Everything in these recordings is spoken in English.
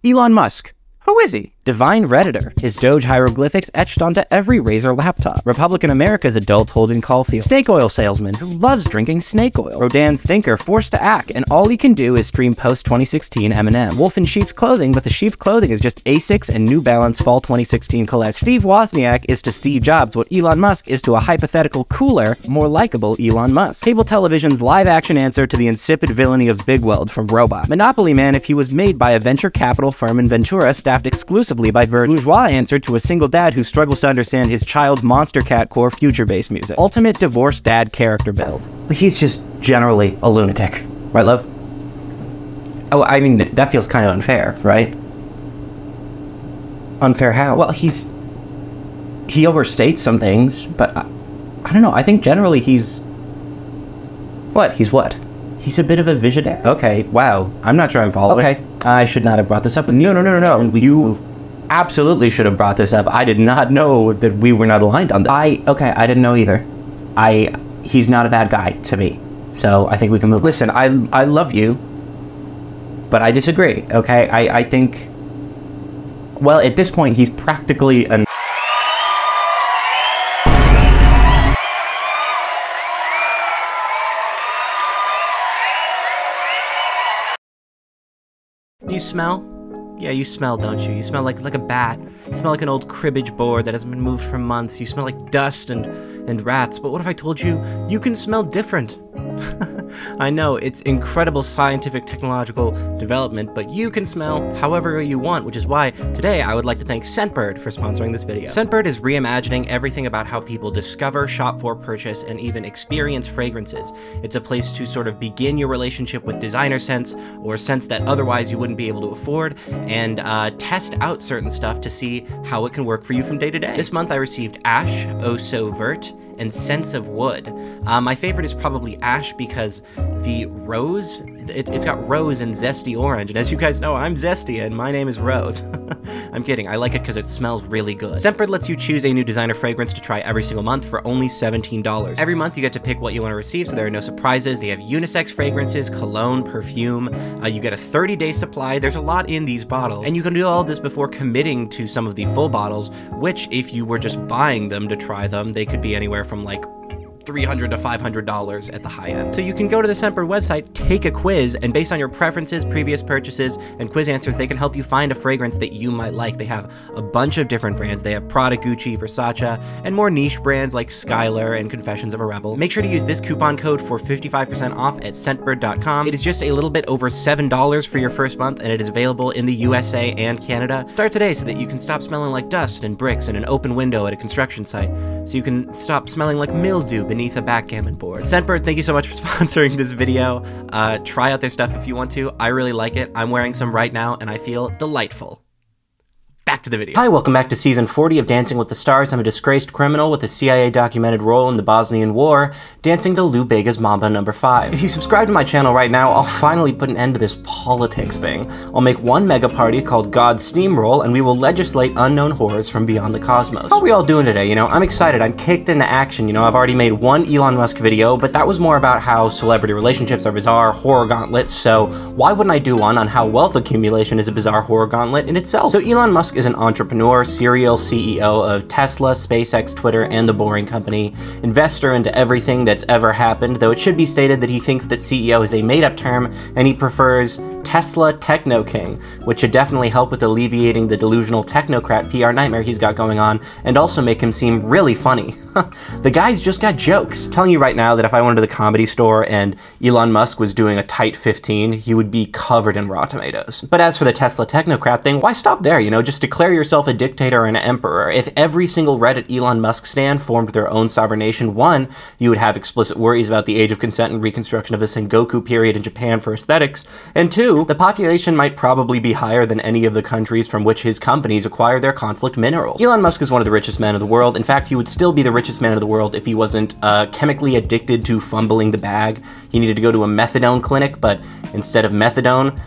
Elon Musk. Who is he? Divine Redditor. His Doge hieroglyphics etched onto every Razer laptop. Republican America's adult Holden Caulfield. Snake oil salesman who loves drinking snake oil. Rodin's thinker forced to act, and all he can do is stream post-2016 Eminem. Wolf in sheep's clothing, but the sheep's clothing is just Asics and New Balance Fall 2016 collect. Steve Wozniak is to Steve Jobs what Elon Musk is to a hypothetical, cooler, more likable Elon Musk. Cable television's live-action answer to the insipid villainy of Big Weld from Robot. Monopoly Man if he was made by a venture capital firm in Ventura staffed exclusively by Virgin. Bourgeois answer to a single dad who struggles to understand his child's Monster Cat core future-based music. Ultimate divorced dad character build. He's just generally a lunatic. Right, love? Oh, I mean, that feels kind of unfair, right? Unfair how? Well, he overstates some things, but I don't know, I think generally he's... What? He's what? He's a bit of a visionary. Okay, wow. I'm not sure I'm following. Okay, I should not have brought this up. No. You absolutely should have brought this up. I did not know that we were not aligned on that. Okay, I didn't know either. He's not a bad guy to me. So I think we can move. Listen, I love you, but I disagree, okay? I think, well, at this point, he's practically an... You smell? Yeah, you smell, don't you? You smell like a bat. You smell like an old cribbage board that hasn't been moved for months. You smell like dust and rats. But what if I told you you can smell different? I know, it's incredible scientific technological development, but you can smell however you want, which is why today I would like to thank Scentbird for sponsoring this video. Scentbird is reimagining everything about how people discover, shop for, purchase, and even experience fragrances. It's a place to sort of begin your relationship with designer scents, or scents that otherwise you wouldn't be able to afford, and test out certain stuff to see how it can work for you from day to day. This month I received Ash, Oh So Vert, and Scents of Wood. My favorite is probably Ash because the rose, it's got rose and zesty orange, and as you guys know, I'm zesty and my name is Rose. I'm kidding, I like it because it smells really good. Scentbird lets you choose a new designer fragrance to try every single month for only $17. Every month you get to pick what you want to receive, so there are no surprises. They have unisex fragrances, cologne, perfume. You get a 30-day supply. There's a lot in these bottles, and you can do all of this before committing to some of the full bottles, which if you were just buying them to try them, they could be anywhere from like $300 to $500 at the high end. So you can go to the Scentbird website, take a quiz, and based on your preferences, previous purchases, and quiz answers, they can help you find a fragrance that you might like. They have a bunch of different brands. They have Prada, Gucci, Versace, and more niche brands like Skylar and Confessions of a Rebel. Make sure to use this coupon code for 55% off at Scentbird.com. It is just a little bit over $7 for your first month, and it is available in the USA and Canada. Start today so that you can stop smelling like dust and bricks and an open window at a construction site, so you can stop smelling like mildew beneath a backgammon board. Scentbird, thank you so much for sponsoring this video. Try out their stuff if you want to. I really like it. I'm wearing some right now and I feel delightful. Back to the video. Hi, welcome back to season 40 of Dancing with the Stars. I'm a disgraced criminal with a CIA documented role in the Bosnian War, dancing to Lou Bega's Mambo No. 5. If you subscribe to my channel right now, I'll finally put an end to this politics thing. I'll make one mega party called God's Steamroll, and we will legislate unknown horrors from beyond the cosmos. How are we all doing today? You know, I'm excited. I'm kicked into action. You know, I've already made one Elon Musk video, but that was more about how celebrity relationships are bizarre horror gauntlets, so why wouldn't I do one on how wealth accumulation is a bizarre horror gauntlet in itself? So Elon Musk is an entrepreneur, serial CEO of Tesla, SpaceX, Twitter, and The Boring Company, investor into everything that's ever happened, though it should be stated that he thinks that CEO is a made-up term, and he prefers Tesla Techno King, which should definitely help with alleviating the delusional technocrat PR nightmare he's got going on, and also make him seem really funny. The guy's just got jokes. I'm telling you right now that if I went to the Comedy Store and Elon Musk was doing a tight 15, he would be covered in raw tomatoes. But as for the Tesla technocrat thing, why stop there, you know? Just declare yourself a dictator or an emperor. If every single Reddit Elon Musk stan formed their own sovereign nation, one, you would have explicit worries about the age of consent and reconstruction of the Sengoku period in Japan for aesthetics, and two, the population might probably be higher than any of the countries from which his companies acquire their conflict minerals. Elon Musk is one of the richest men in the world. In fact, he would still be the richest man in the world if he wasn't chemically addicted to fumbling the bag. He needed to go to a methadone clinic, but instead of methadone,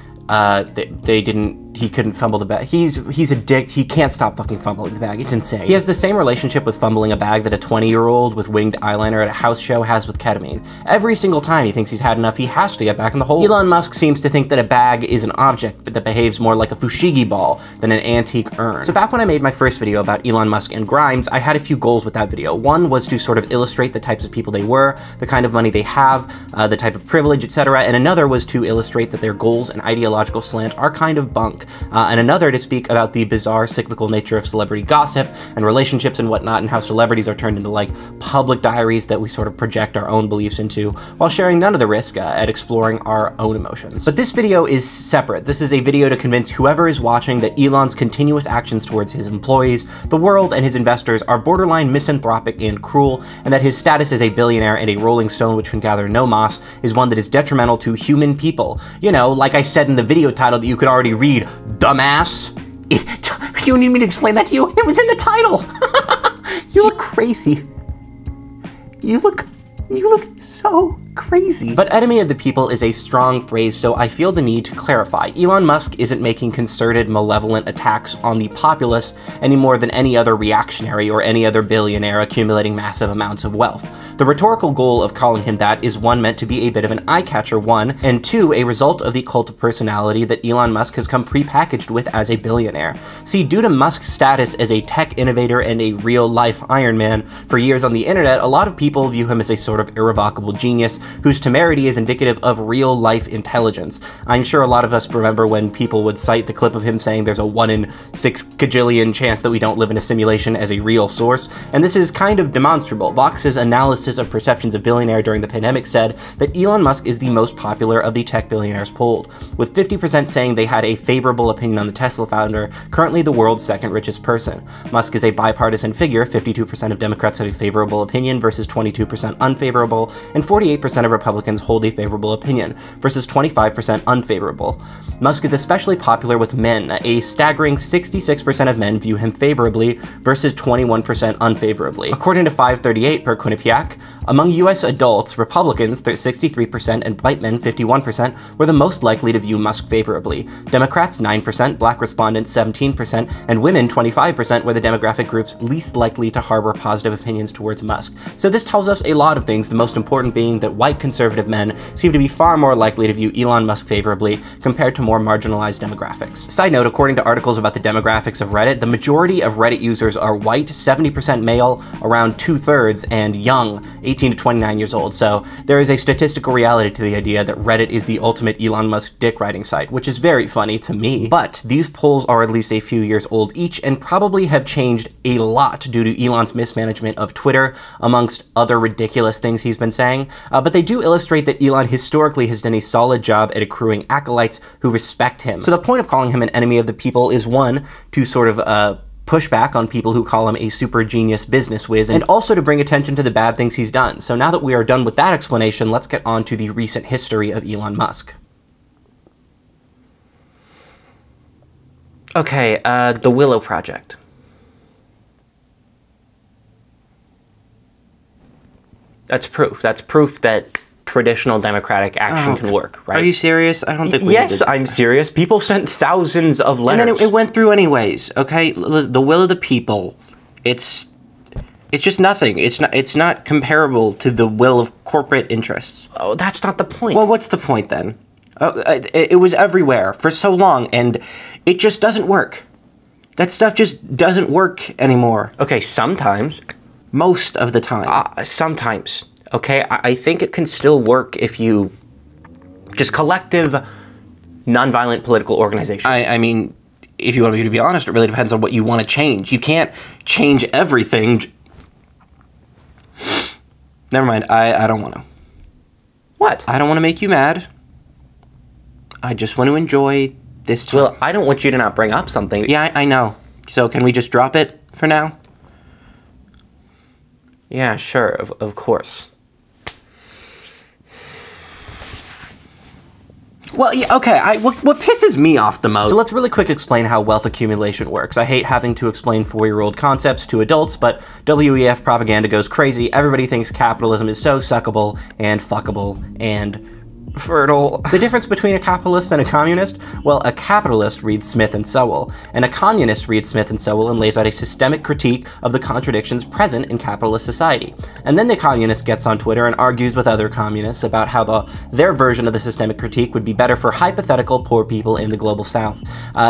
he couldn't fumble the bag. He's a dick. He can't stop fucking fumbling the bag. It's insane. He has the same relationship with fumbling a bag that a 20-year-old with winged eyeliner at a house show has with ketamine. Every single time he thinks he's had enough, he has to get back in the hole. Elon Musk seems to think that a bag is an object that behaves more like a fushigi ball than an antique urn. So back when I made my first video about Elon Musk and Grimes, I had a few goals with that video. One was to sort of illustrate the types of people they were, the kind of money they have, the type of privilege, etc. And another was to illustrate that their goals and ideological slant are kind of bunk. And another to speak about the bizarre cyclical nature of celebrity gossip and relationships and whatnot, and how celebrities are turned into like public diaries that we sort of project our own beliefs into, while sharing none of the risk at exploring our own emotions. But this video is separate. This is a video to convince whoever is watching that Elon's continuous actions towards his employees, the world, and his investors are borderline misanthropic and cruel, and that his status as a billionaire and a rolling stone which can gather no moss is one that is detrimental to human people. You know, like I said in the video title that you could already read, dumbass. You need me to explain that to you? It was in the title. You look crazy. You look so crazy. But enemy of the people is a strong phrase, so I feel the need to clarify. Elon Musk isn't making concerted, malevolent attacks on the populace any more than any other reactionary or any other billionaire accumulating massive amounts of wealth. The rhetorical goal of calling him that is one, meant to be a bit of an eye-catcher, one, and two, a result of the cult of personality that Elon Musk has come pre-packaged with as a billionaire. See, due to Musk's status as a tech innovator and a real-life Iron Man for years on the internet, a lot of people view him as a sort of irrevocable genius whose temerity is indicative of real-life intelligence. I'm sure a lot of us remember when people would cite the clip of him saying there's a 1 in 6 gajillion chance that we don't live in a simulation as a real source, and this is kind of demonstrable. Vox's analysis of perceptions of billionaire during the pandemic said that Elon Musk is the most popular of the tech billionaires polled, with 50% saying they had a favorable opinion on the Tesla founder, currently the world's second richest person. Musk is a bipartisan figure. 52% of Democrats have a favorable opinion versus 22% unfavorable, and 48% of Republicans hold a favorable opinion versus 25% unfavorable. Musk is especially popular with men. A staggering 66% of men view him favorably versus 21% unfavorably. According to 538 per Quinnipiac, among US adults, Republicans 63% and white men 51% were the most likely to view Musk favorably. Democrats 9%, black respondents 17%, and women 25% were the demographic groups least likely to harbor positive opinions towards Musk. So this tells us a lot of things, the most important being that white conservative men seem to be far more likely to view Elon Musk favorably compared to more marginalized demographics. Side note, according to articles about the demographics of Reddit, the majority of Reddit users are white, 70% male, around 2/3, and young, 18 to 29 years old. So there is a statistical reality to the idea that Reddit is the ultimate Elon Musk dick riding site, which is very funny to me. But these polls are at least a few years old each and probably have changed a lot due to Elon's mismanagement of Twitter, amongst other ridiculous things he's been saying. But they do illustrate that Elon historically has done a solid job at accruing acolytes who respect him. So the point of calling him an enemy of the people is, one, to sort of push back on people who call him a super genius business whiz, and also to bring attention to the bad things he's done. So now that we are done with that explanation, let's get on to the recent history of Elon Musk. Okay, the Willow Project. That's proof. That's proof that traditional democratic action can work, right? Are you serious? I don't think we Yes, I'm serious. People sent thousands of letters. And then it went through anyways, okay? The will of the people, it's just nothing. It's not comparable to the will of corporate interests. Oh, that's not the point. Well, what's the point then? It was everywhere for so long, and it just doesn't work. That stuff just doesn't work anymore. Okay, sometimes. Most of the time. Sometimes. Okay, I think it can still work if you just collective, nonviolent political organization. I mean, if you want me to be honest, it really depends on what you want to change. You can't change everything. Never mind, I don't want to. What? I don't want to make you mad. I just want to enjoy this time. Well, I don't want you to not bring up something. Yeah, I know. So can we just drop it for now? Yeah, sure, of course. Well, yeah, okay, what pisses me off the most... So let's really quick explain how wealth accumulation works. I hate having to explain 4-year-old concepts to adults, but WEF propaganda goes crazy. Everybody thinks capitalism is so suckable and fuckable and fertile. The difference between a capitalist and a communist? Well, a capitalist reads Smith and Sowell, and a communist reads Smith and Sowell and lays out a systemic critique of the contradictions present in capitalist society. And then the communist gets on Twitter and argues with other communists about how their version of the systemic critique would be better for hypothetical poor people in the global south.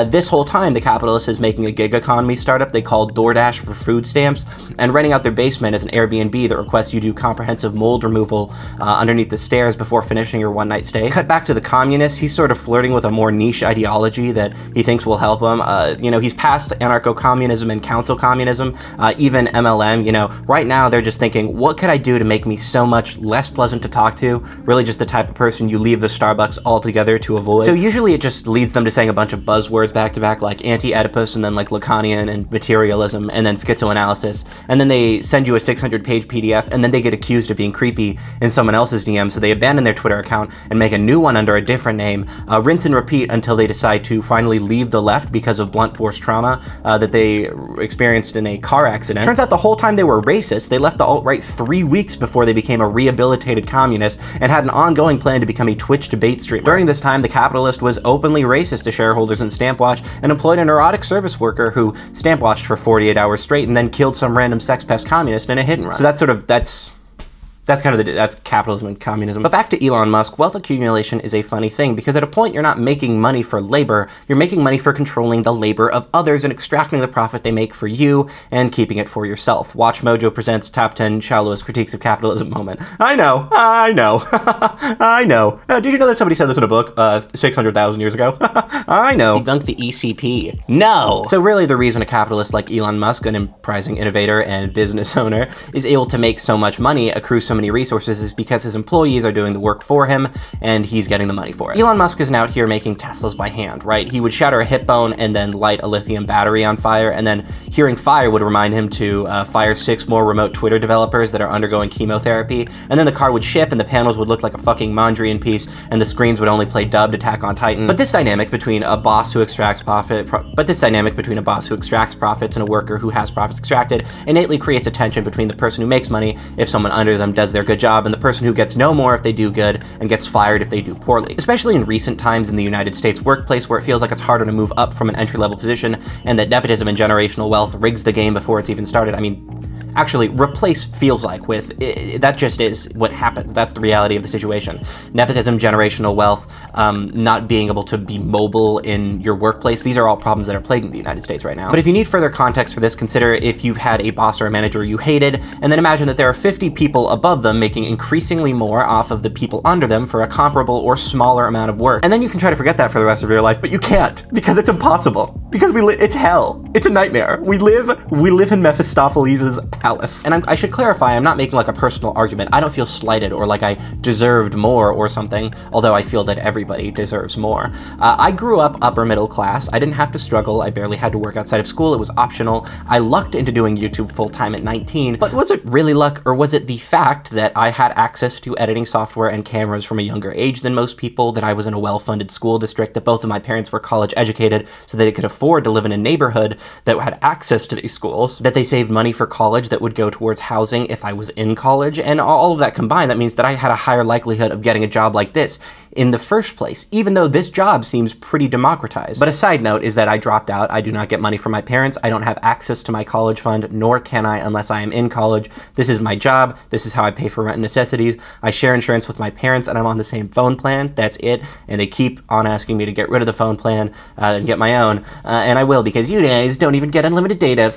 This whole time, the capitalist is making a gig economy startup they call DoorDash for food stamps, and renting out their basement as an Airbnb that requests you do comprehensive mold removal underneath the stairs before finishing your one-night stay. Cut back to the communist, he's sort of flirting with a more niche ideology that he thinks will help him. He's past anarcho-communism and council communism, even MLM. Right now they're just thinking, what could I do to make me so much less pleasant to talk to? Really just the type of person you leave the Starbucks altogether to avoid. So usually it just leads them to saying a bunch of buzzwords back to back, like anti-Oedipus, and then like Lacanian and materialism, and then schizoanalysis, and then they send you a 600-page PDF, and then they get accused of being creepy in someone else's DM, so they abandon their Twitter account and make a new one under a different name, rinse and repeat until they decide to finally leave the left because of blunt force trauma that they experienced in a car accident. Turns out the whole time they were racist, they left the alt-right 3 weeks before they became a rehabilitated communist and had an ongoing plan to become a Twitch debate streamer. During this time, the capitalist was openly racist to shareholders in Stampwatch and employed a neurotic service worker who Stampwatched for 48 hours straight and then killed some random sex pest communist in a hit and run. So that's capitalism and communism. But back to Elon Musk, wealth accumulation is a funny thing because at a point you're not making money for labor, you're making money for controlling the labor of others and extracting the profit they make for you and keeping it for yourself. Watch Mojo presents Top 10 Shallowest Critiques of Capitalism moment. I know. I know. Did you know that somebody said this in a book 600,000 years ago? I know. Debunk the ECP. No. So really the reason a capitalist like Elon Musk, an enterprising innovator and business owner, is able to make so much money, accrue so many resources, is because his employees are doing the work for him and he's getting the money for it. Elon Musk isn't out here making Teslas by hand, right? He would shatter a hip bone and then light a lithium battery on fire, and then hearing fire would remind him to fire 6 more remote Twitter developers that are undergoing chemotherapy, and then the car would ship and the panels would look like a fucking Mondrian piece and the screens would only play dubbed Attack on Titan. But this dynamic between a boss who extracts profits and a worker who has profits extracted innately creates a tension between the person who makes money if someone under them does their good job, and the person who gets no more if they do good and gets fired if they do poorly. Especially in recent times in the United States workplace, where it feels like it's harder to move up from an entry-level position and that nepotism and generational wealth rigs the game before it's even started. I mean, actually, replace feels like with, that just is what happens. That's the reality of the situation. Nepotism, generational wealth, not being able to be mobile in your workplace, these are all problems that are plaguing the United States right now. But if you need further context for this, consider if you've had a boss or a manager you hated, and then imagine that there are 50 people above them making increasingly more off of the people under them for a comparable or smaller amount of work. And then you can try to forget that for the rest of your life, but you can't, because it's impossible. Because it's hell. It's a nightmare. We live in Mephistopheles' palace. And I should clarify, I'm not making like a personal argument. I don't feel slighted or like I deserved more or something, although I feel that everybody deserves more. I grew up upper middle class. I didn't have to struggle. I barely had to work outside of school. It was optional. I lucked into doing YouTube full-time at 19, but was it really luck, or was it the fact that I had access to editing software and cameras from a younger age than most people, that I was in a well-funded school district, that both of my parents were college educated so that they could afford to live in a neighborhood that had access to these schools, that they saved money for college that would go towards housing if I was in college, and all of that combined, that means that I had a higher likelihood of getting a job like this in the first place, even though this job seems pretty democratized. But a side note is that I dropped out. I do not get money from my parents. I don't have access to my college fund, nor can I unless I am in college. This is my job. This is how I pay for rent and necessities. I share insurance with my parents, and I'm on the same phone plan. That's it. And they keep on asking me to get rid of the phone plan and get my own. And I will, because you guys don't even get unlimited data.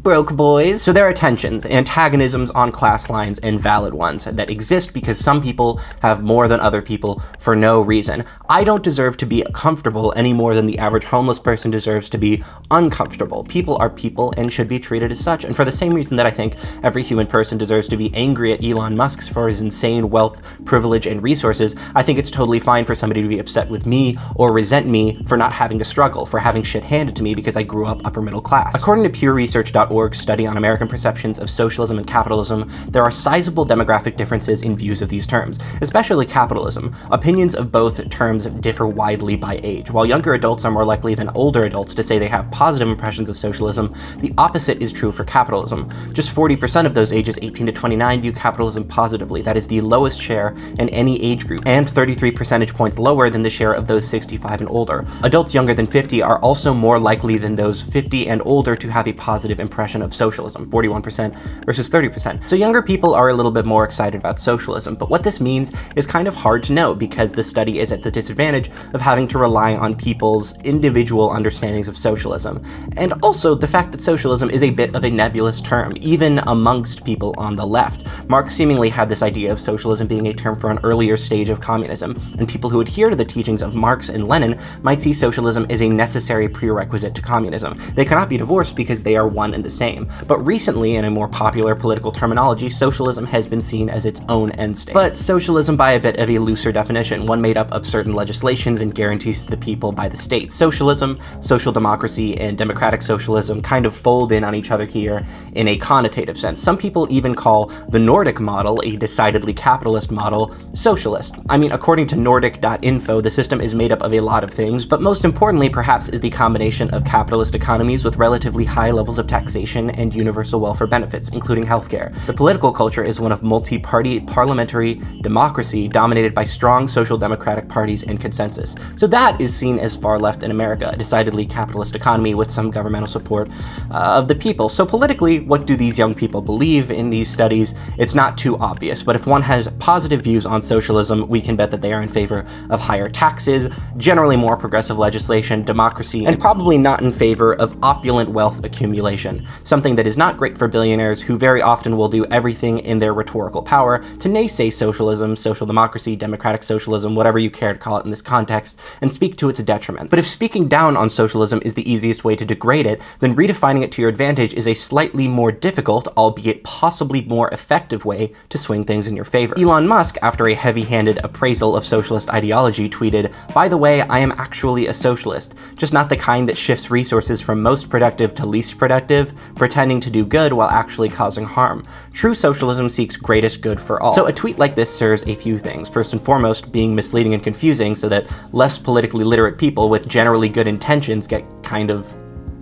Broke boys. So there are tensions, antagonisms on class lines, and valid ones that exist because some people have more than other people for no reason. I don't deserve to be comfortable any more than the average homeless person deserves to be uncomfortable. People are people and should be treated as such. And for the same reason that I think every human person deserves to be angry at Elon Musk for his insane wealth, privilege, and resources, I think it's totally fine for somebody to be upset with me or resent me for not having to struggle, for having shit handed to me because I grew up upper middle class. According to PewResearch.org's study on American perceptions of socialism and capitalism, there are sizable demographic differences in views of these terms, especially capitalism. Opinions of both terms differ widely by age. While younger adults are more likely than older adults to say they have positive impressions of socialism, the opposite is true for capitalism. Just 40% of those ages 18 to 29 view capitalism positively. That is the lowest share in any age group, and 33 percentage points lower than the share of those 65 and older. Adults younger than 50 are also more likely than those 50 and older to have a positive impression of socialism, 41% versus 30%. So younger people are a little bit more excited about socialism, but what this means is kind of hard to know because the study is at the disadvantage of having to rely on people's individual understandings of socialism. And also the fact that socialism is a bit of a nebulous term, even amongst people on the left. Marx seemingly had this idea of socialism being a term for an earlier stage of communism, and people who adhere to the teachings of Marx and Lenin might see socialism as a necessary prerequisite to communism. They cannot be divorced because they are one and the same. But recently, in a more popular political terminology, socialism has been seen as its own end state. But socialism by a bit of a looser definition, one made up of certain legislations and guarantees to the people by the state. Socialism, social democracy, and democratic socialism kind of fold in on each other here in a connotative sense. Some people even call the Nordic model, a decidedly capitalist model, socialist. I mean, according to Nordic.info, the system is made up of a lot of things, but most importantly perhaps is the combination of capitalist economies with relatively high levels of taxation and universal welfare benefits, including healthcare. The political culture is one of multi-party parliamentary democracy dominated by strong social democratic parties and consensus. So that is seen as far left in America, a decidedly capitalist economy with some governmental support of the people. So politically, what do these young people believe in these studies? It's not too obvious, but if one has positive views on socialism, we can bet that they are in favor of higher taxes, generally more progressive legislation, democracy, and probably not in favor of opulent wealth accumulation, something that is not great for billionaires who very often will do everything in their rhetorical power to naysay socialism, social democracy, democratic socialism, whatever you care to call it in this context, and speak to its detriments. But if speaking down on socialism is the easiest way to degrade it, then redefining it to your advantage is a slightly more difficult, albeit possibly more effective way to swing things in your favor. Elon Musk, after a heavy-handed appraisal of socialist ideology, tweeted, "By the way, I am actually a socialist, just not the kind that shifts resources from most productive to least productive, pretending to do good while actually causing harm. True socialism seeks greatest good for all." So a tweet like this serves a few things. First and foremost, being misleading and confusing so that less politically literate people with generally good intentions get kind of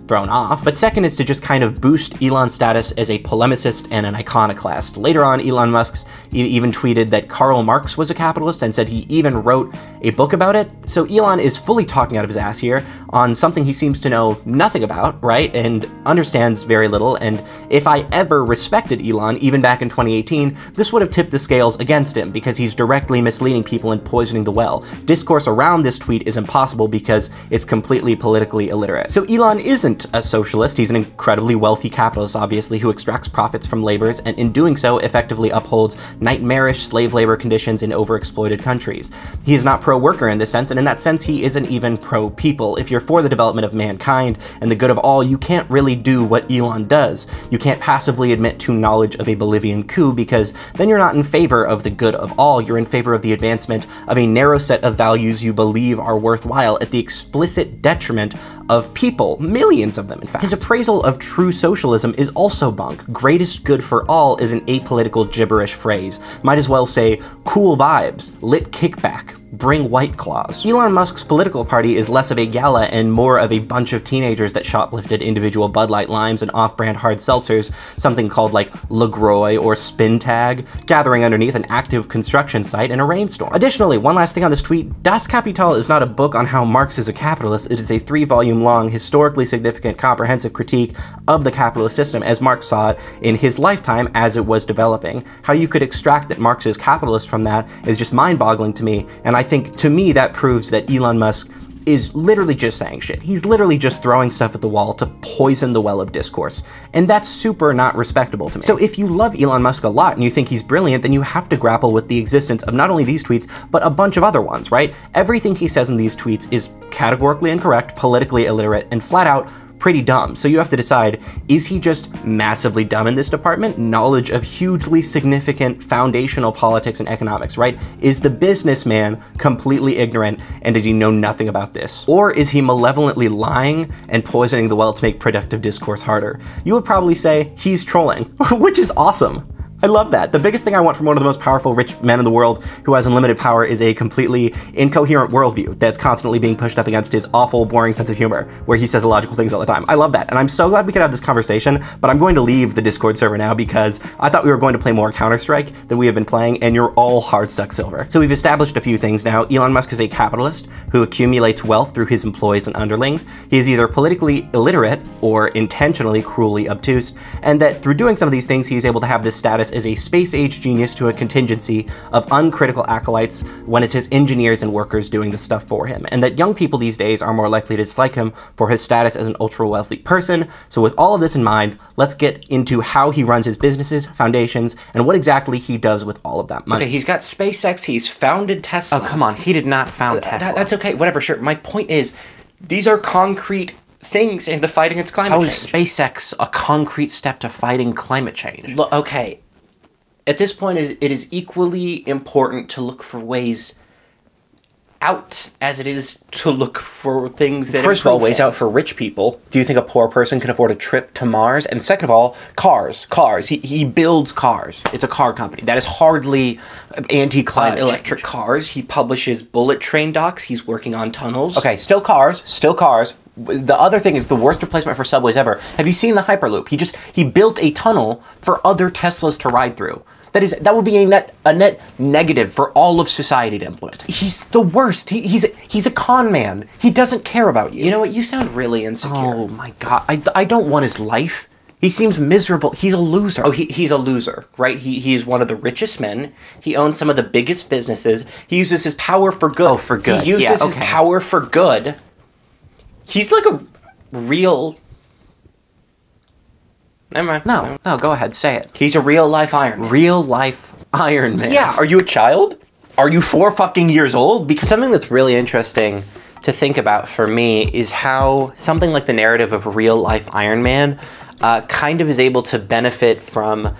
thrown off. But second is to just kind of boost Elon's status as a polemicist and an iconoclast. Later on, Elon Musk even tweeted that Karl Marx was a capitalist and said he even wrote a book about it. So Elon is fully talking out of his ass here on something he seems to know nothing about, right? And understands very little. And if I ever respected Elon, even back in 2018, this would have tipped the scales against him because he's directly misleading people and poisoning the well. Discourse around this tweet is impossible because it's completely politically illiterate. So Elon isn't a socialist. He's an incredibly wealthy capitalist, obviously, who extracts profits from labors, and in doing so effectively upholds nightmarish slave labor conditions in overexploited countries. He is not pro-worker in this sense, and in that sense he isn't even pro-people. If you're for the development of mankind and the good of all, you can't really do what Elon does. You can't passively admit to knowledge of a Bolivian coup because then you're not in favor of the good of all, you're in favor of the advancement of a narrow set of values you believe are worthwhile at the explicit detriment of people, millions of them in fact. His appraisal of true socialism is also bunk. Greatest good for all is an apolitical gibberish phrase. Might as well say cool vibes, lit kickback, bring White Claws. Elon Musk's political party is less of a gala and more of a bunch of teenagers that shoplifted individual Bud Light limes and off-brand hard seltzers, something called like LaGroix or Spin Tag, gathering underneath an active construction site in a rainstorm. Additionally, one last thing on this tweet, Das Kapital is not a book on how Marx is a capitalist, it is a 3-volume long, historically significant, comprehensive critique of the capitalist system as Marx saw it in his lifetime as it was developing. How you could extract that Marx is capitalist from that is just mind-boggling to me, and I think, to me, that proves that Elon Musk is literally just saying shit. He's literally just throwing stuff at the wall to poison the well of discourse. And that's super not respectable to me. So if you love Elon Musk a lot and you think he's brilliant, then you have to grapple with the existence of not only these tweets, but a bunch of other ones, right? Everything he says in these tweets is categorically incorrect, politically illiterate, and flat out pretty dumb. So you have to decide, is he just massively dumb in this department? Knowledge of hugely significant foundational politics and economics, right? Is the businessman completely ignorant and does he know nothing about this? Or is he malevolently lying and poisoning the well to make productive discourse harder? You would probably say he's trolling, which is awesome. I love that. The biggest thing I want from one of the most powerful rich men in the world who has unlimited power is a completely incoherent worldview that's constantly being pushed up against his awful, boring sense of humor, where he says illogical things all the time. I love that, and I'm so glad we could have this conversation, but I'm going to leave the Discord server now because I thought we were going to play more Counter-Strike than we have been playing, and you're all hard stuck silver. So we've established a few things now. Elon Musk is a capitalist who accumulates wealth through his employees and underlings. He is either politically illiterate or intentionally cruelly obtuse, and that through doing some of these things, he is able to have this status as a space-age genius to a contingency of uncritical acolytes when it's his engineers and workers doing the stuff for him, and that young people these days are more likely to dislike him for his status as an ultra-wealthy person. So with all of this in mind, let's get into how he runs his businesses, foundations, and what exactly he does with all of that money. Okay, he's got SpaceX, he's founded Tesla. Oh, come on, he did not found Tesla. That's okay, whatever, sure. My point is, these are concrete things in the fight against climate change. How is SpaceX a concrete step to fighting climate change? Look, okay, at this point, it is equally important to look for ways out as it is to look for things that... First of all, ways out for rich people. Do you think a poor person can afford a trip to Mars? And second of all, cars. He builds cars. It's a car company. That is hardly anti-climate electric cars. He publishes bullet train docs. He's working on tunnels. Okay, still cars. The other thing is the worst replacement for subways ever. Have you seen the Hyperloop? He built a tunnel for other Teslas to ride through. That would be a net negative for all of society to implement. He's the worst. He's a con man. He doesn't care about you. You know what? You sound really insecure. Oh my god. I don't want his life. He seems miserable. He's a loser. Oh, he's a loser, right? He's one of the richest men. He owns some of the biggest businesses. He uses his power for good. Oh, for good. He uses his power for good. He's like a real... Never mind. No, go ahead, say it. He's a real-life Iron Man. Real-life Iron Man. Yeah, are you a child? Are you 4 fucking years old? Because something that's really interesting to think about for me is how something like the narrative of real-life Iron Man kind of is able to benefit from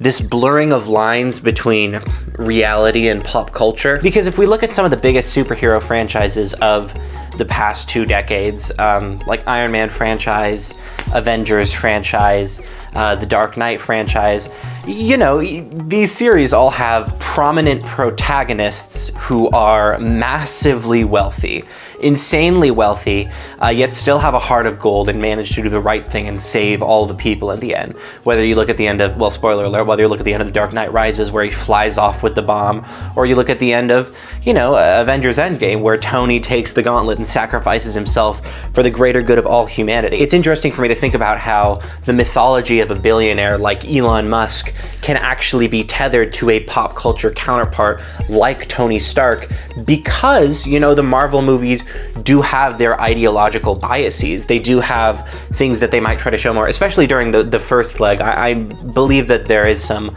this blurring of lines between reality and pop culture. Because if we look at some of the biggest superhero franchises of the past 2 decades, like Iron Man franchise, Avengers franchise, the Dark Knight franchise, you know, these series all have prominent protagonists who are massively wealthy, insanely wealthy, yet still have a heart of gold and manage to do the right thing and save all the people in the end. Whether you look at the end of, well, spoiler alert, whether you look at the end of The Dark Knight Rises where he flies off with the bomb, or you look at the end of, you know, Avengers Endgame where Tony takes the gauntlet and sacrifices himself for the greater good of all humanity. It's interesting for me to think about how the mythology of a billionaire like Elon Musk can actually be tethered to a pop culture counterpart like Tony Stark because, you know, the Marvel movies do have their ideological biases. They do have things that they might try to show more, especially during the first leg. I believe that there is some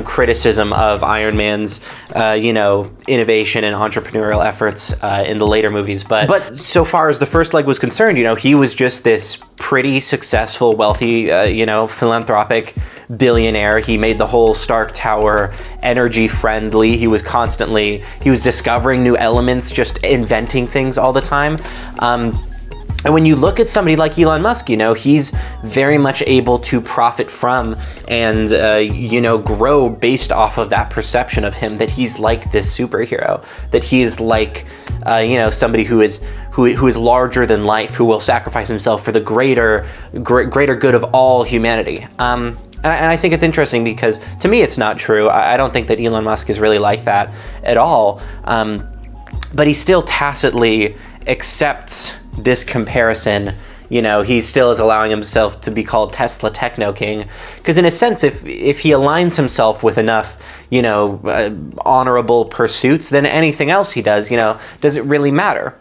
criticism of Iron Man's, you know, innovation and entrepreneurial efforts in the later movies. But so far as the first leg was concerned, you know, he was just this pretty successful, wealthy, you know, philanthropic billionaire. He made the whole Stark Tower energy friendly. He was discovering new elements, just inventing things all the time. And when you look at somebody like Elon Musk, you know, he's very much able to profit from and, you know, grow based off of that perception of him, that he's like this superhero, that he is like, you know, somebody who is larger than life, who will sacrifice himself for the greater good of all humanity. And I think it's interesting because, to me, it's not true. I don't think that Elon Musk is really like that at all. But he still tacitly accepts this comparison. You know, he still is allowing himself to be called Tesla Techno King. Because in a sense, if he aligns himself with enough, you know, honorable pursuits, then anything else he does, you know, does it really matter?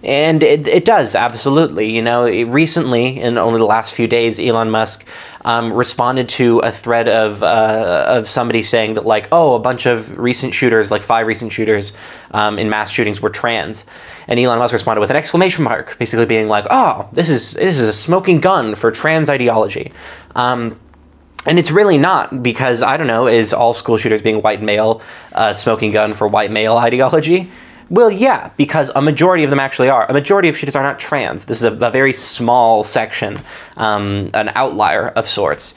And it does, absolutely. You know, recently, in only the last few days, Elon Musk responded to a thread of somebody saying that, like, oh, a bunch of recent shooters, like 5 recent shooters in mass shootings were trans. And Elon Musk responded with an exclamation mark, basically being like, oh, this is a smoking gun for trans ideology. And it's really not, because, I don't know, is all school shooters being white male smoking gun for white male ideology? Well, yeah, because a majority of them actually are. A majority of shooters are not trans. This is a very small section, an outlier of sorts.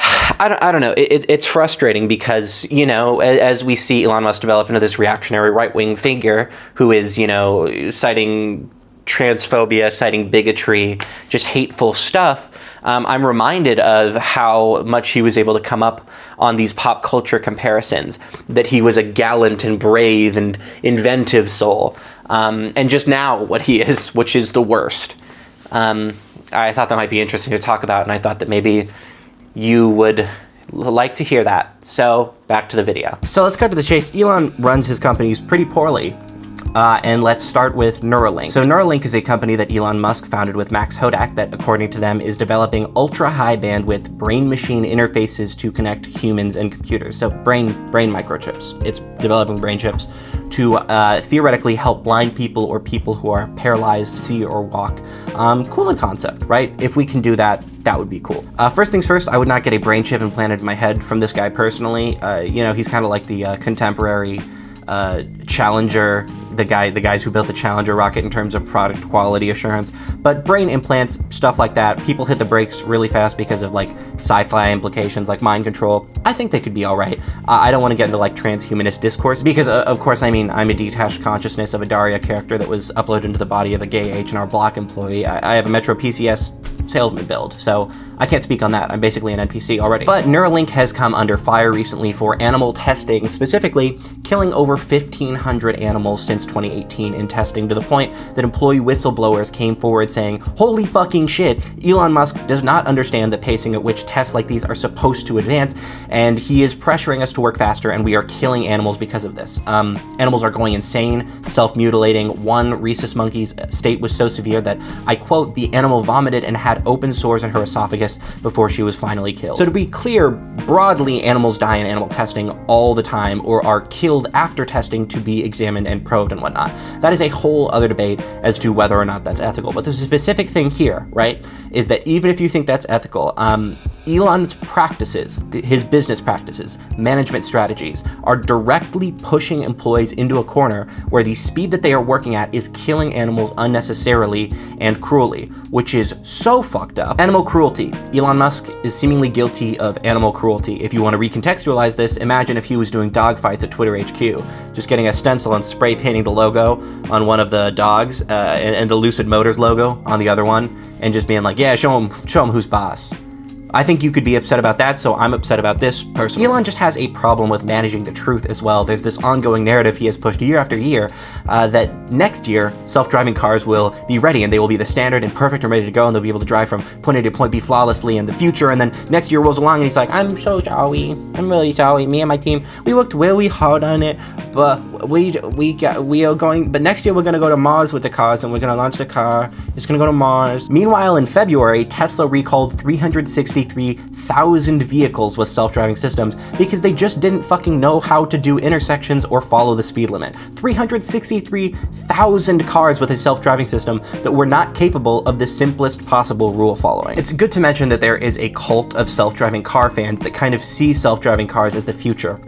I don't know. It's frustrating because, you know, as we see Elon Musk develop into this reactionary right-wing figure who is, you know, citing transphobia, citing bigotry, just hateful stuff, I'm reminded of how much he was able to come up on these pop culture comparisons, that he was a gallant and brave and inventive soul, and just now what he is, which is the worst. I thought that might be interesting to talk about, and I thought that maybe you would like to hear that. So back to the video. So let's cut to the chase. Elon runs his companies pretty poorly. And let's start with NEURALINK. So NEURALINK is a company that Elon Musk founded with Max Hodak that, according to them, is developing ultra-high bandwidth brain-machine interfaces to connect humans and computers. So brain microchips. It's developing brain chips to theoretically help blind people or people who are paralyzed see or walk. Cool in concept, right? If we can do that, that would be cool. First things first, I would not get a brain chip implanted in my head from this guy personally. You know, he's kind of like the contemporary Challenger, the guys who built the Challenger rocket in terms of product quality assurance. But brain implants, stuff like that, people hit the brakes really fast because of like sci-fi implications like mind control. I think they could be all right. I don't want to get into like transhumanist discourse because of course, I mean, I'm a detached consciousness of a Daria character that was uploaded into the body of a gay H&R Block employee. I have a Metro PCS salesman build, so I can't speak on that. I'm basically an NPC already. But NEURALINK has come under fire recently for animal testing, specifically killing over 1,500 animals since 2018 in testing, to the point that employee whistleblowers came forward saying, holy fucking shit, Elon Musk does not understand the pacing at which tests like these are supposed to advance, and he is pressuring us to work faster, and we are killing animals because of this. Animals are going insane, self-mutilating. One rhesus monkey's state was so severe that, I quote, the animal vomited and had open sores in her esophagus before she was finally killed. So to be clear, broadly, animals die in animal testing all the time or are killed after testing to be examined and probed and whatnot. That is a whole other debate as to whether or not that's ethical. But the specific thing here, right, is that even if you think that's ethical, Elon's practices, his business practices, management strategies, are directly pushing employees into a corner where the speed that they are working at is killing animals unnecessarily and cruelly, which is so fucked up. Animal cruelty. Elon Musk is seemingly guilty of animal cruelty. If you want to recontextualize this, imagine if he was doing dogfights at Twitter HQ, just getting a stencil and spray painting the logo on one of the dogs and the Lucid Motors logo on the other one, and just being like, yeah, show him who's boss. I think you could be upset about that, so I'm upset about this personally. Elon just has a problem with managing the truth as well. There's this ongoing narrative he has pushed year after year that next year, self-driving cars will be ready and they will be the standard and perfect and ready to go, and they'll be able to drive from point A to point B flawlessly in the future. And then next year rolls along and he's like, I'm so sorry. I'm really sorry. Me and my team, we worked really hard on it, but we are going, but next year we're going to go to Mars with the cars, and we're going to launch the car. It's going to go to Mars. Meanwhile, in February, Tesla recalled 363,000 vehicles with self-driving systems because they just didn't fucking know how to do intersections or follow the speed limit. 363,000 cars with a self-driving system that were not capable of the simplest possible rule following. It's good to mention that there is a cult of self-driving car fans that kind of see self-driving cars as the future.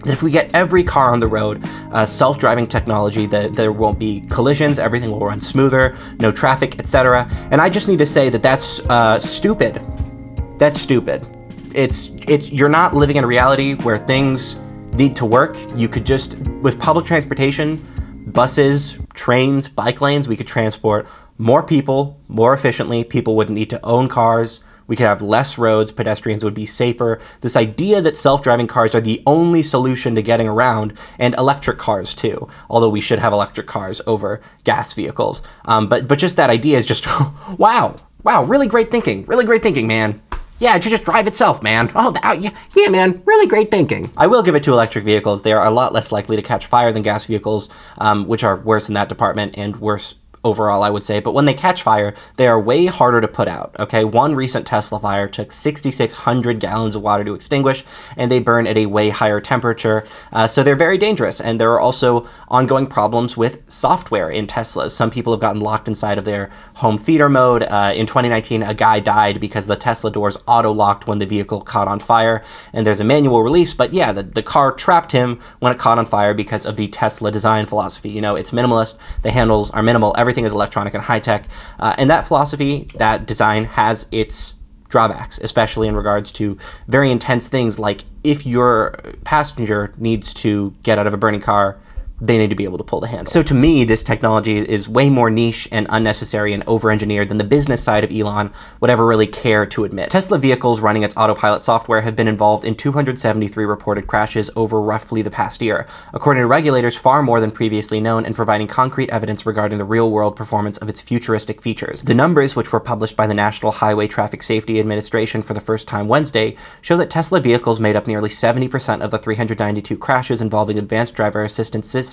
That if we get every car on the road, self-driving technology, that there won't be collisions, everything will run smoother, no traffic, etc. And I just need to say that that's stupid. That's stupid. You're not living in a reality where things need to work. You could just, with public transportation, buses, trains, bike lanes, we could transport more people more efficiently. People wouldn't need to own cars. We could have less roads, pedestrians would be safer. This idea that self-driving cars are the only solution to getting around, and electric cars too, although we should have electric cars over gas vehicles. But just that idea is just, wow, really great thinking, man. Yeah, it should just drive itself, man. Oh, yeah, man, really great thinking. I will give it to electric vehicles. They are a lot less likely to catch fire than gas vehicles, which are worse in that department and worse overall, I would say. But when they catch fire, they are way harder to put out, okay? One recent Tesla fire took 6,600 gallons of water to extinguish, and they burn at a way higher temperature. So they're very dangerous. And there are also ongoing problems with software in Teslas. Some people have gotten locked inside of their home theater mode. In 2019, a guy died because the Tesla doors auto-locked when the vehicle caught on fire. And there's a manual release, but yeah, the car trapped him when it caught on fire because of the Tesla design philosophy. You know, it's minimalist, the handles are minimal, everything is electronic and high-tech, and that philosophy, that design has its drawbacks, especially in regards to very intense things like if your passenger needs to get out of a burning car, they need to be able to pull the handle. So to me, this technology is way more niche and unnecessary and over-engineered than the business side of Elon would ever really care to admit. Tesla vehicles running its autopilot software have been involved in 273 reported crashes over roughly the past year, according to regulators far more than previously known and providing concrete evidence regarding the real-world performance of its futuristic features. The numbers, which were published by the National Highway Traffic Safety Administration for the first time Wednesday, show that Tesla vehicles made up nearly 70% of the 392 crashes involving advanced driver assistance systems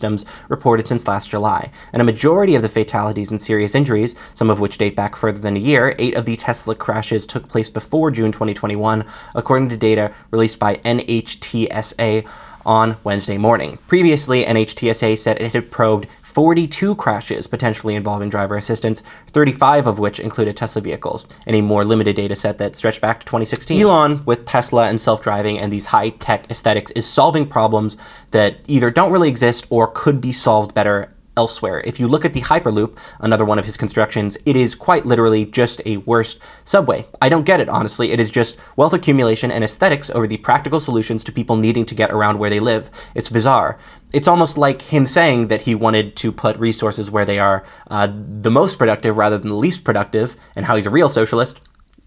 reported since last July, and a majority of the fatalities and serious injuries, some of which date back further than a year, 8 of the Tesla crashes took place before June 2021, according to data released by NHTSA on Wednesday morning. Previously, NHTSA said it had probed 42 crashes potentially involving driver assistance, 35 of which included Tesla vehicles, in a more limited data set that stretched back to 2016. Elon, with Tesla and self-driving and these high-tech aesthetics, is solving problems that either don't really exist or could be solved better elsewhere. If you look at the Hyperloop, another one of his constructions, it is quite literally just a worse subway. I don't get it, honestly. It is just wealth accumulation and aesthetics over the practical solutions to people needing to get around where they live. It's bizarre. It's almost like him saying that he wanted to put resources where they are the most productive rather than the least productive, and how he's a real socialist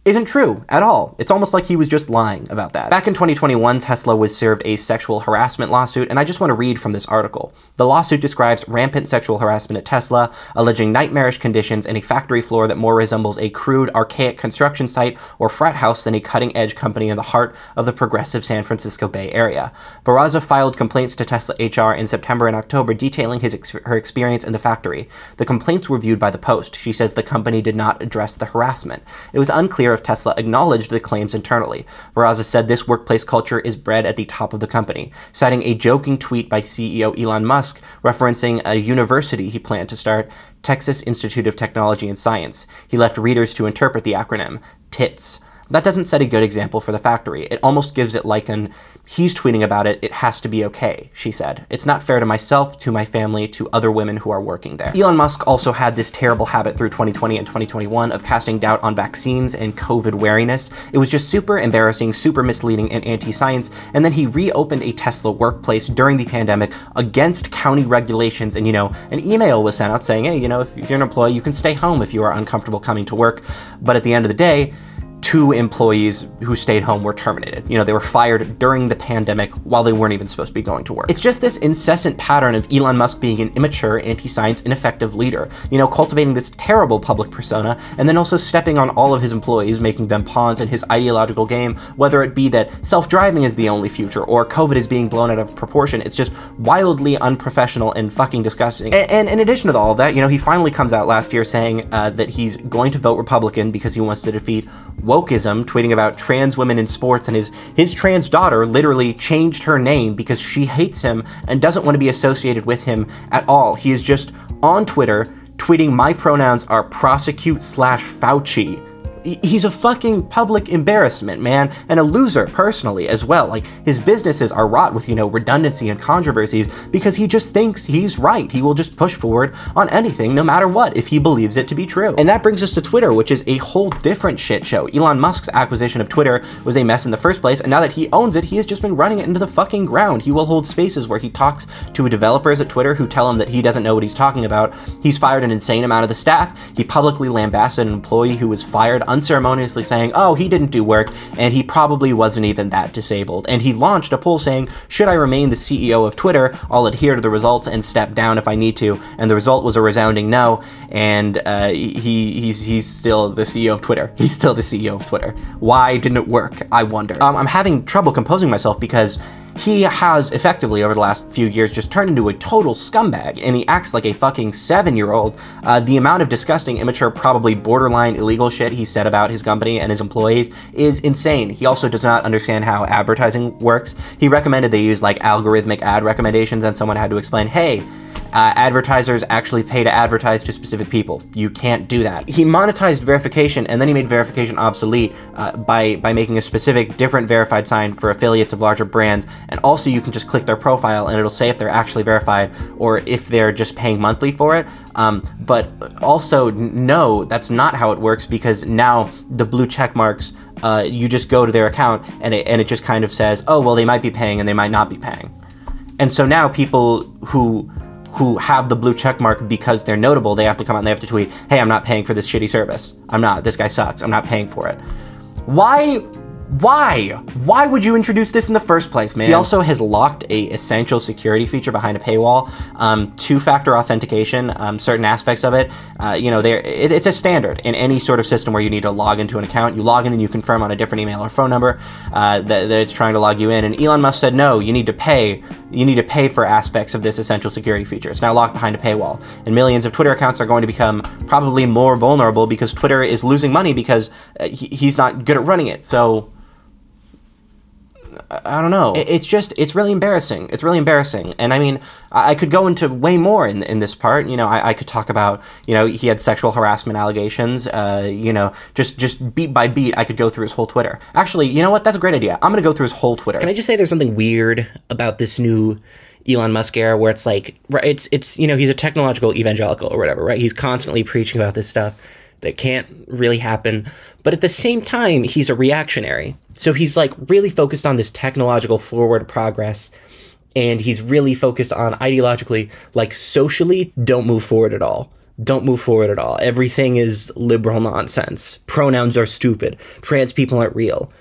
isn't true at all. It's almost like he was just lying about that. Back in 2021, Tesla was served a sexual harassment lawsuit, and I just want to read from this article. The lawsuit describes rampant sexual harassment at Tesla, alleging nightmarish conditions and a factory floor that more resembles a crude, archaic construction site or frat house than a cutting-edge company in the heart of the progressive San Francisco Bay Area. Barraza filed complaints to Tesla HR in September and October detailing her experience in the factory. The complaints were viewed by the Post. She says the company did not address the harassment. It was unclear if Tesla acknowledged the claims internally. Barraza said this workplace culture is bred at the top of the company, citing a joking tweet by CEO Elon Musk referencing a university he planned to start, Texas Institute of Technology and Science. He left readers to interpret the acronym, TITS. That doesn't set a good example for the factory. It almost gives it like an, he's tweeting about it, it has to be okay, she said. It's not fair to myself, to my family, to other women who are working there. Elon Musk also had this terrible habit through 2020 and 2021 of casting doubt on vaccines and COVID wariness. It was just super embarrassing, super misleading, and anti-science, and then he reopened a Tesla workplace during the pandemic against county regulations, and an email was sent out saying, hey, if you're an employee, you can stay home if you are uncomfortable coming to work. But at the end of the day, 2 employees who stayed home were terminated. They were fired during the pandemic while they weren't even supposed to be going to work. It's just this incessant pattern of Elon Musk being an immature, anti-science, ineffective leader, cultivating this terrible public persona, and then also stepping on all of his employees, making them pawns in his ideological game, whether it be that self-driving is the only future or COVID is being blown out of proportion. It's just wildly unprofessional and fucking disgusting. And in addition to all of that, he finally comes out last year saying that he's going to vote Republican because he wants to defeat wokeism, tweeting about trans women in sports, and his trans daughter literally changed her name because she hates him and doesn't want to be associated with him at all. He is just on Twitter tweeting, my pronouns are prosecute/Fauci. He's a fucking public embarrassment, man, and a loser personally as well. Like, his businesses are wrought with, redundancy and controversies because he just thinks he's right. He will just push forward on anything, no matter what, if he believes it to be true. And that brings us to Twitter, which is a whole different shit show. Elon Musk's acquisition of Twitter was a mess in the first place, and now that he owns it, he has just been running it into the fucking ground. He will hold spaces where he talks to developers at Twitter who tell him that he doesn't know what he's talking about. He's fired an insane amount of the staff. He publicly lambasted an employee who was fired, unceremoniously saying, oh, he didn't do work, and he probably wasn't even that disabled. And he launched a poll saying, should I remain the CEO of Twitter? I'll adhere to the results and step down if I need to. And the result was a resounding no, and he's still the CEO of Twitter. He's still the CEO of Twitter. Why didn't it work, I wonder? I'm having trouble composing myself because he has effectively, over the last few years, just turned into a total scumbag, and he acts like a fucking 7-year-old. The amount of disgusting, immature, probably borderline illegal shit he said about his company and his employees is insane. He also does not understand how advertising works. He recommended they use like algorithmic ad recommendations, and someone had to explain, hey, advertisers actually pay to advertise to specific people. You can't do that. He monetized verification, and then he made verification obsolete by making a specific different verified sign for affiliates of larger brands. And also you can just click their profile and it'll say if they're actually verified or if they're just paying monthly for it. But also, no, that's not how it works, because now the blue check marks, you just go to their account and it just kind of says, oh, well, they might be paying and they might not be paying. And so now people who have the blue check mark because they're notable, they have to come out and they have to tweet, hey, I'm not paying for this shitty service. I'm not. This guy sucks. I'm not paying for it. Why? Why would you introduce this in the first place, man? He also has locked a essential security feature behind a paywall, two-factor authentication, certain aspects of it. You know, it's a standard in any sort of system where you need to log into an account. You log in and you confirm on a different email or phone number that it's trying to log you in. And Elon Musk said, no, you need to pay. You need to pay for aspects of this essential security feature. It's now locked behind a paywall. And millions of Twitter accounts are going to become probably more vulnerable because Twitter is losing money because he's not good at running it. So I don't know. It's really embarrassing. It's really embarrassing. And I mean, I could go into way more in this part. You know, I could talk about, you know, he had sexual harassment allegations. You know, just beat by beat, I could go through his whole Twitter. Actually, you know what? That's a great idea. I'm going to go through his whole Twitter. Can I just say there's something weird about this new Elon Musk era where it's like, it's you know, he's a technological evangelical or whatever, right? He's constantly preaching about this stuff that can't really happen. But at the same time, he's a reactionary. So he's like really focused on this technological forward progress. And he's really focused on ideologically, like socially, don't move forward at all. Don't move forward at all. Everything is liberal nonsense. Pronouns are stupid. Trans people aren't real.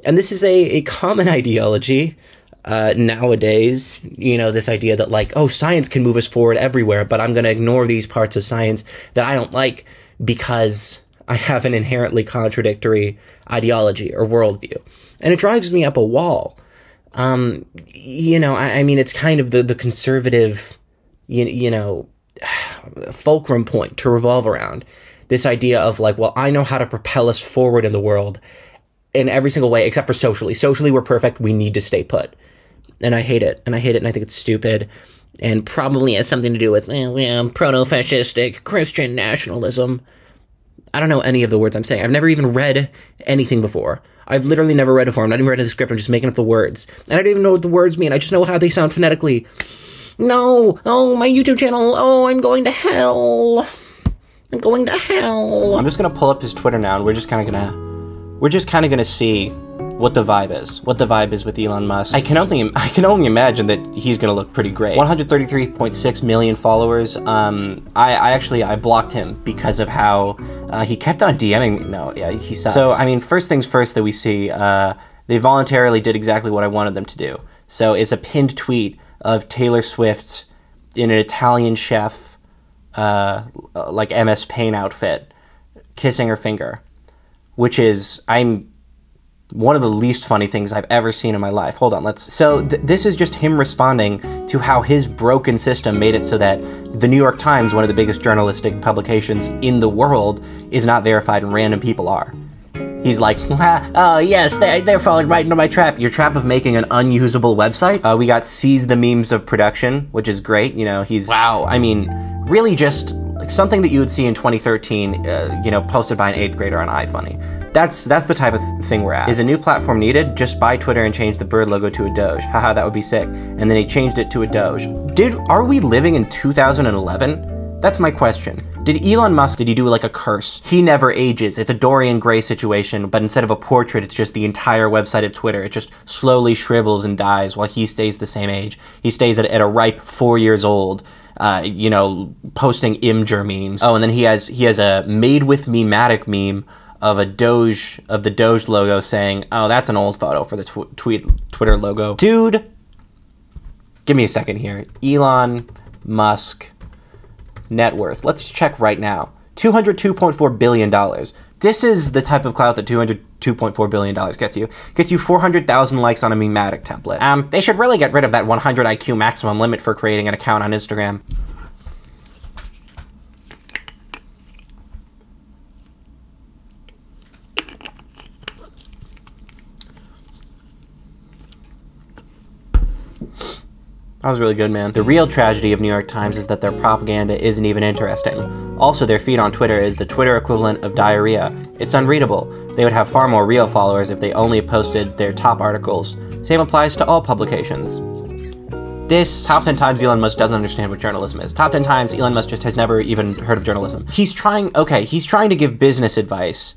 And this is a common ideology nowadays, you know, this idea that like, oh, science can move us forward everywhere, but I'm going to ignore these parts of science that I don't like because I have an inherently contradictory ideology or worldview. And it drives me up a wall. You know, I mean, it's kind of the conservative, you know, fulcrum point to revolve around. This idea of like, well, I know how to propel us forward in the world in every single way, except for socially. Socially, we're perfect. We need to stay put. And I hate it. And I hate it. And I think it's stupid. And probably has something to do with proto-fascistic Christian nationalism. I don't know any of the words I'm saying. I've never even read anything before. I've literally never read a form. I've not even read the script. I'm just making up the words. And I don't even know what the words mean. I just know how they sound phonetically. No. Oh, my YouTube channel. Oh, I'm going to hell. I'm going to hell. I'm just going to pull up his Twitter now, and we're just kind of going to see what the vibe is. What the vibe is with Elon Musk. I can only imagine that he's gonna look pretty great. 133.6 million followers. I blocked him because of how he kept on DMing me. No, yeah, he sucks. So I mean, first things first that we see, they voluntarily did exactly what I wanted them to do. So it's a pinned tweet of Taylor Swift in an Italian chef, like MS Paint outfit, kissing her finger, which is, one of the least funny things I've ever seen in my life. Hold on, so this is just him responding to how his broken system made it so that the New York Times, one of the biggest journalistic publications in the world, is not verified and random people are. He's like, oh yes, they're falling right into my trap. Your trap of making an unusable website. We got Seize the Memes of Production, which is great. You know, wow. I mean, really just like something that you would see in 2013, you know, posted by an 8th grader on iFunny. That's the type of thing we're at. Is a new platform needed? Just buy Twitter and change the bird logo to a Doge. Haha, that would be sick. And then he changed it to a Doge. Are we living in 2011? That's my question. Did Elon Musk, did he do like a curse? He never ages. It's a Dorian Gray situation, but instead of a portrait, it's just the entire website of Twitter. It just slowly shrivels and dies while he stays the same age. He stays at a ripe 4 years old. You know, posting Imgur memes. Oh, and then he has a made with me-matic meme of the Doge logo saying, oh, that's an old photo for the Twitter logo. Dude, give me a second here. Elon Musk net worth. Let's check right now. $202.4 billion. This is the type of clout that $202.4 billion gets you. Gets you 400,000 likes on a meme-matic template. They should really get rid of that 100 IQ maximum limit for creating an account on Instagram. That was really good, man. The real tragedy of New York Times is that their propaganda isn't even interesting. Also, their feed on Twitter is the Twitter equivalent of diarrhea. It's unreadable. They would have far more real followers if they only posted their top articles. Same applies to all publications. This Top 10 times Elon Musk doesn't understand what journalism is. Top 10 times Elon Musk just has never even heard of journalism. He's trying to give business advice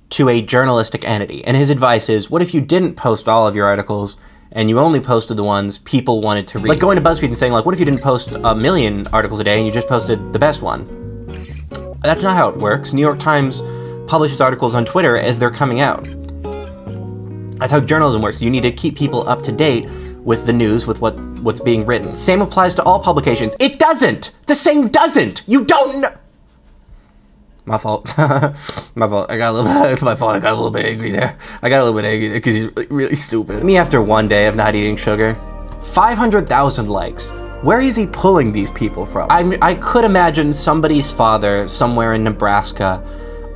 to a journalistic entity. And his advice is, what if you didn't post all of your articles and you only posted the ones people wanted to read? Like going to BuzzFeed and saying, like, what if you didn't post 1,000,000 articles a day and you just posted the best one? That's not how it works. New York Times publishes articles on Twitter as they're coming out. That's how journalism works. You need to keep people up to date with the news, with what's being written. Same applies to all publications. It doesn't! The same doesn't! You don't know! My fault. My fault. I got a little bit angry there. I got a little bit angry there because he's really stupid. Me after one day of not eating sugar. 500,000 likes. Where is he pulling these people from? I could imagine somebody's father somewhere in Nebraska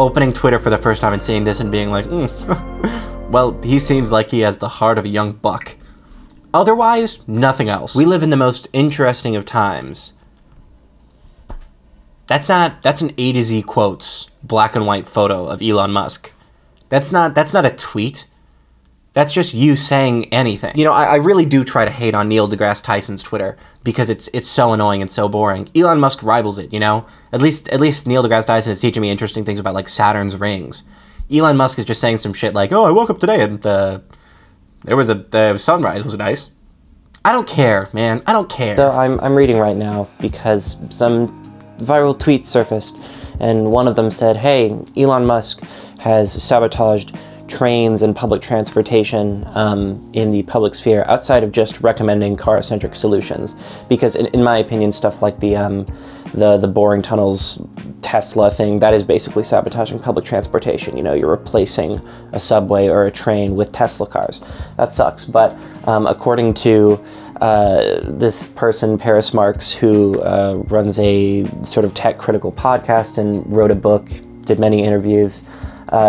opening Twitter for the first time and seeing this and being like, well, he seems like he has the heart of a young buck. Otherwise, nothing else. We live in the most interesting of times. That's an A to Z quotes, black and white photo of Elon Musk. That's not a tweet. That's just you saying anything. You know, I really do try to hate on Neil deGrasse Tyson's Twitter because it's so annoying and so boring. Elon Musk rivals it, you know? At least Neil deGrasse Tyson is teaching me interesting things about, like, Saturn's rings. Elon Musk is just saying some shit like, oh, I woke up today and there was the sunrise was nice. I don't care, man. I don't care. So I'm reading right now because some viral tweets surfaced, and one of them said, hey, Elon Musk has sabotaged trains and public transportation in the public sphere outside of just recommending car-centric solutions. Because in my opinion, stuff like the boring tunnels Tesla thing, that is basically sabotaging public transportation. You know, you're replacing a subway or a train with Tesla cars. That sucks. But according to this person, Paris Marx, who runs a sort of tech-critical podcast and wrote a book, did many interviews,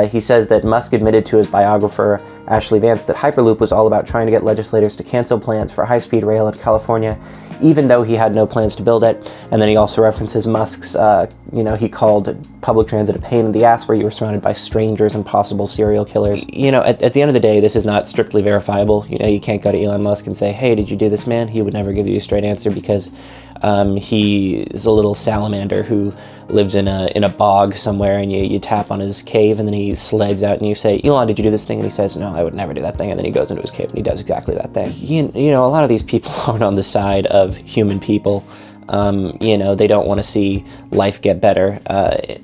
he says that Musk admitted to his biographer, Ashley Vance, that Hyperloop was all about trying to get legislators to cancel plans for high-speed rail in California, even though he had no plans to build it. And then he also references Musk's, you know, he called public transit a pain in the ass where you were surrounded by strangers and possible serial killers. You know, at the end of the day, this is not strictly verifiable. You know, you can't go to Elon Musk and say, hey, did you do this, man? He would never give you a straight answer because he is a little salamander who lives in a bog somewhere, and you tap on his cave and then he slides out and you say, Elon, did you do this thing? And he says, no, I would never do that thing. And then he goes into his cave and he does exactly that thing. You know, a lot of these people aren't on the side of human people. You know, they don't want to see life get better.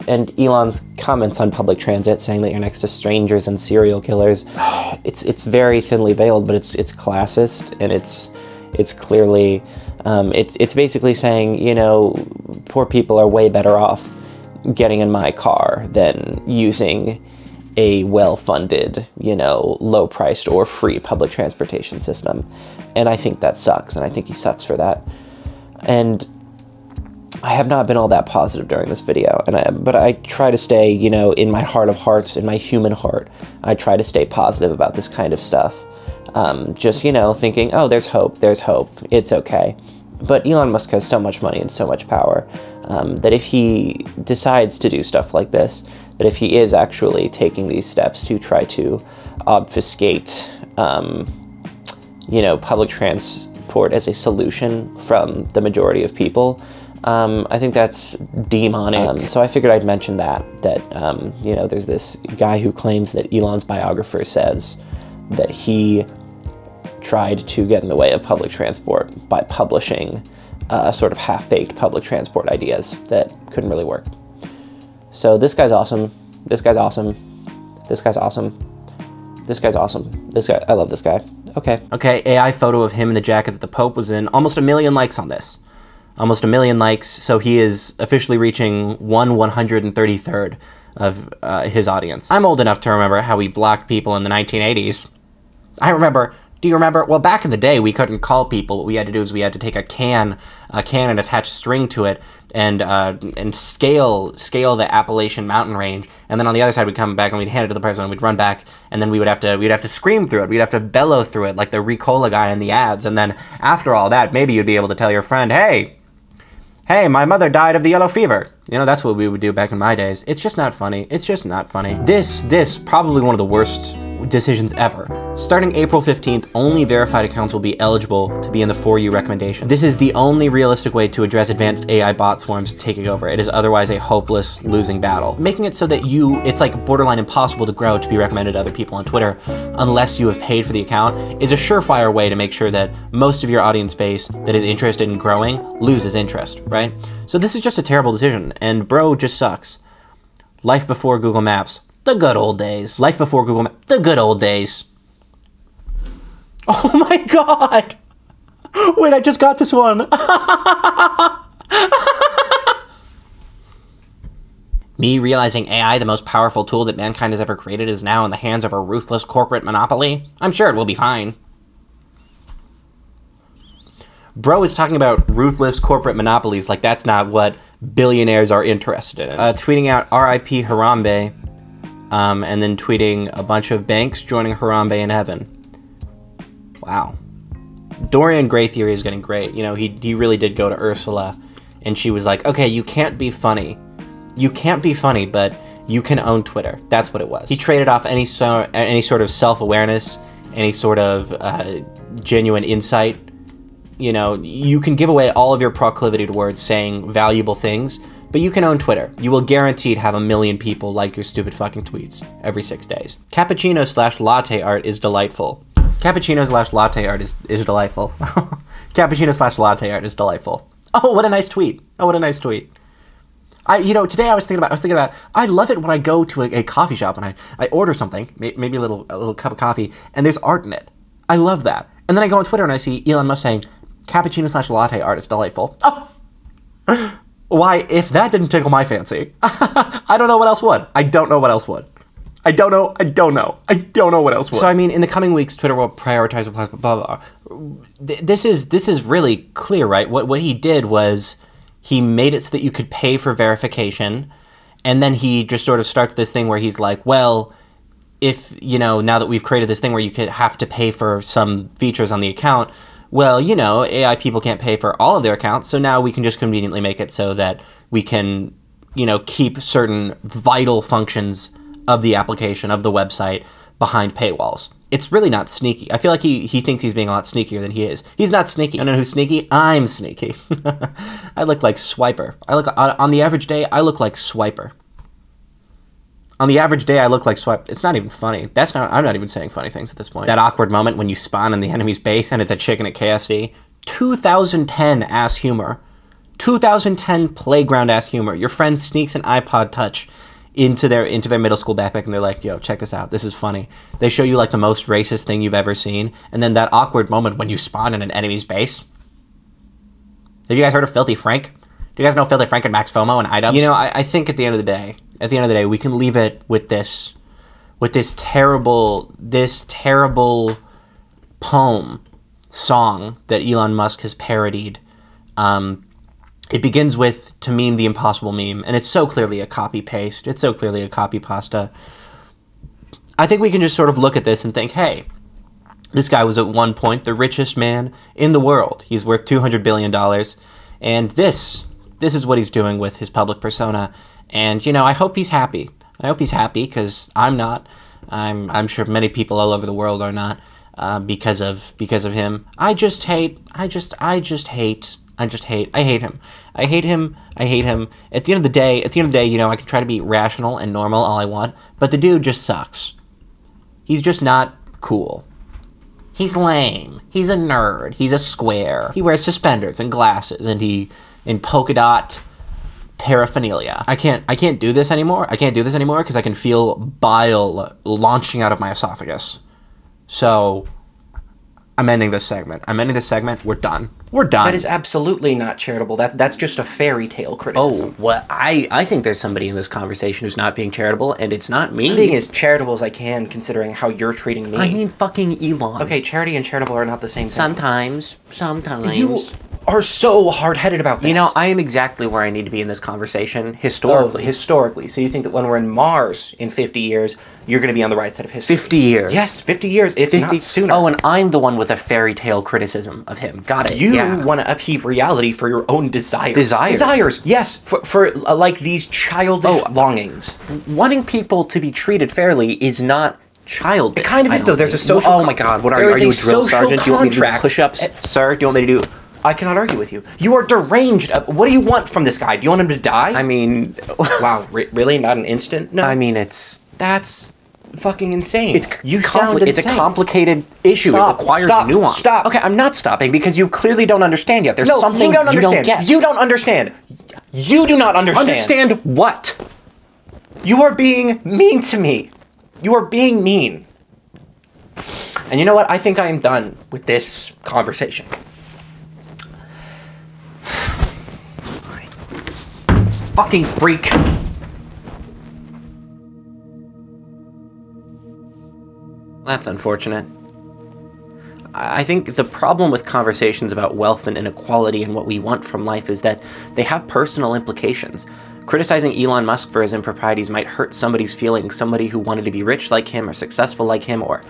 And Elon's comments on public transit saying that you're next to strangers and serial killers, it's very thinly veiled, but it's classist, and it's clearly, it's basically saying, you know, poor people are way better off getting in my car than using a well-funded, you know, low-priced or free public transportation system. And I think that sucks, and I think he sucks for that. And I have not been all that positive during this video, but I try to stay, you know, in my heart of hearts, in my human heart, I try to stay positive about this kind of stuff. Just, you know, thinking, oh, there's hope, it's okay. But Elon Musk has so much money and so much power that if he decides to do stuff like this, that if he is actually taking these steps to try to obfuscate, you know, public transport as a solution from the majority of people, I think that's demonic. So I figured I'd mention that you know, there's this guy who claims that Elon's biographer says that he tried to get in the way of public transport by publishing sort of half-baked public transport ideas that couldn't really work. So this guy's awesome. This guy's awesome. This guy's awesome. This guy's awesome. This guy, I love this guy. Okay. Okay, AI photo of him in the jacket that the Pope was in. Almost 1 million likes on this. Almost 1 million likes, so he is officially reaching 1/133rd of his audience. I'm old enough to remember how we blocked people in the 1980s. I remember Do you remember? Well, back in the day, we couldn't call people. What we had to do is we had to take a can and attach string to it and scale the Appalachian mountain range. And then on the other side, we'd come back and we'd hand it to the person and we'd run back. And then we'd have to scream through it. We'd have to bellow through it like the Ricola guy in the ads. And then after all that, maybe you'd be able to tell your friend, hey, my mother died of the yellow fever. You know, that's what we would do back in my days. It's just not funny. It's just not funny. This probably one of the worst decisions ever. Starting April 15th, only verified accounts will be eligible to be in the For You recommendation. This is the only realistic way to address advanced AI bot swarms taking over. It is otherwise a hopeless losing battle. Making it so that it's like borderline impossible to grow to be recommended to other people on Twitter unless you have paid for the account is a surefire way to make sure that most of your audience base that is interested in growing loses interest, right? So this is just a terrible decision, and bro just sucks. Life before Google Maps. The good old days. Life before Google Maps. The good old days. Oh my god! Wait, I just got this one. Me realizing AI, the most powerful tool that mankind has ever created, is now in the hands of a ruthless corporate monopoly. I'm sure it will be fine. Bro is talking about ruthless corporate monopolies like that's not what billionaires are interested in. Tweeting out RIP Harambe, and then tweeting a bunch of banks joining Harambe in heaven. Wow. Dorian Gray theory is getting great. You know, he really did go to Ursula, and she was like, okay, you can't be funny. You can't be funny, but you can own Twitter. That's what it was. He traded off any sort of self-awareness, any sort of genuine insight. You know, you can give away all of your proclivity towards saying valuable things, but you can own Twitter. You will guaranteed have 1 million people like your stupid fucking tweets every 6 days. Cappuccino/latte art is delightful. Cappuccino/latte art is delightful. Cappuccino/latte art is delightful. Oh, what a nice tweet. Oh, what a nice tweet. Today I was thinking about, I love it when I go to a coffee shop and I order something, maybe a little cup of coffee, and there's art in it. I love that. And then I go on Twitter and I see Elon Musk saying, cappuccino/latte art is delightful. Oh! Why, if that didn't tickle my fancy, I don't know what else would. I don't know what else would. I don't know what else would. So, I mean, in the coming weeks, Twitter will prioritize blah, blah, blah, blah. This is really clear, right? What he did was he made it so that you could pay for verification, and then he just sort of starts this thing where he's like, well, if, now that we've created this thing where you could have to pay for some features on the account, well, AI people can't pay for all of their accounts, so now we can just conveniently make it so that we can, keep certain vital functions of the application, of the website, behind paywalls. It's really not sneaky. I feel like he thinks he's being a lot sneakier than he is. He's not sneaky. You know who's sneaky? I'm sneaky. I look like Swiper. On the average day, I look like Swiper. On the average day, I look like Swipe. It's not even funny. I'm not even saying funny things at this point. That awkward moment when you spawn in the enemy's base and it's a chicken at KFC. 2010 ass humor. 2010 playground ass humor. Your friend sneaks an iPod Touch into their middle school backpack and they're like, yo, check this out. This is funny. They show you like the most racist thing you've ever seen. And then that awkward moment when you spawn in an enemy's base. Have you guys heard of Filthy Frank? Do you guys know Filthy Frank and Max FOMO and iDubbbz? I think at the end of the day, we can leave it with this terrible song that Elon Musk has parodied. It begins with "to meme the impossible meme," and it's so clearly a copy paste. It's so clearly a copy pasta. I think we can just sort of look at this and think, hey, this guy was at one point the richest man in the world. He's worth $200 billion, and this is what he's doing with his public persona. And, I hope he's happy. I hope he's happy, because I'm not. I'm sure many people all over the world are not, because of him. I hate him. I hate him. At the end of the day, I can try to be rational and normal all I want, but the dude just sucks. He's just not cool. He's lame. He's a nerd. He's a square. He wears suspenders and glasses, and in polka dot paraphernalia. I can't do this anymore. I can't do this anymore because I can feel bile launching out of my esophagus. So I'm ending this segment. We're done. We're done. That is absolutely not charitable. That's just a fairy tale criticism. Oh, well, I think there's somebody in this conversation who's not being charitable, and it's not me. I'm being as charitable as I can, considering how you're treating me. I mean fucking Elon. Okay, charity and charitable are not the same thing. Sometimes. You are so hard-headed about this. You know, I am exactly where I need to be in this conversation, historically. Oh, historically. So you think that when we're in Mars in 50 years, you're going to be on the right side of history? 50 years. Yes, 50 years, if not sooner. Oh, and I'm the one with a fairy tale criticism of him. Got it. You want to upheave reality for your own desires. Desires, yes, for like these childish longings. Wanting people to be treated fairly is not childish. It kind of is, though. There's a social... Oh my god, what are you? Are you a drill sergeant? Do you want me to do push-ups? Sir, do you want me to do... I cannot argue with you. You are deranged. What do you want from this guy? Do you want him to die? I mean... Wow, really? Not an instant? No. I mean, it's... That's fucking insane. It's a complicated issue. It requires nuance. Stop. Okay, I'm not stopping because you clearly don't understand yet. There's something you don't get. You don't understand. You do not understand. Understand what? You are being mean to me. You are being mean. And you know what? I think I am done with this conversation. Fucking freak. That's unfortunate. I think the problem with conversations about wealth and inequality and what we want from life is that they have personal implications. Criticizing Elon Musk for his improprieties might hurt somebody's feelings, somebody who wanted to be rich like him or successful like him or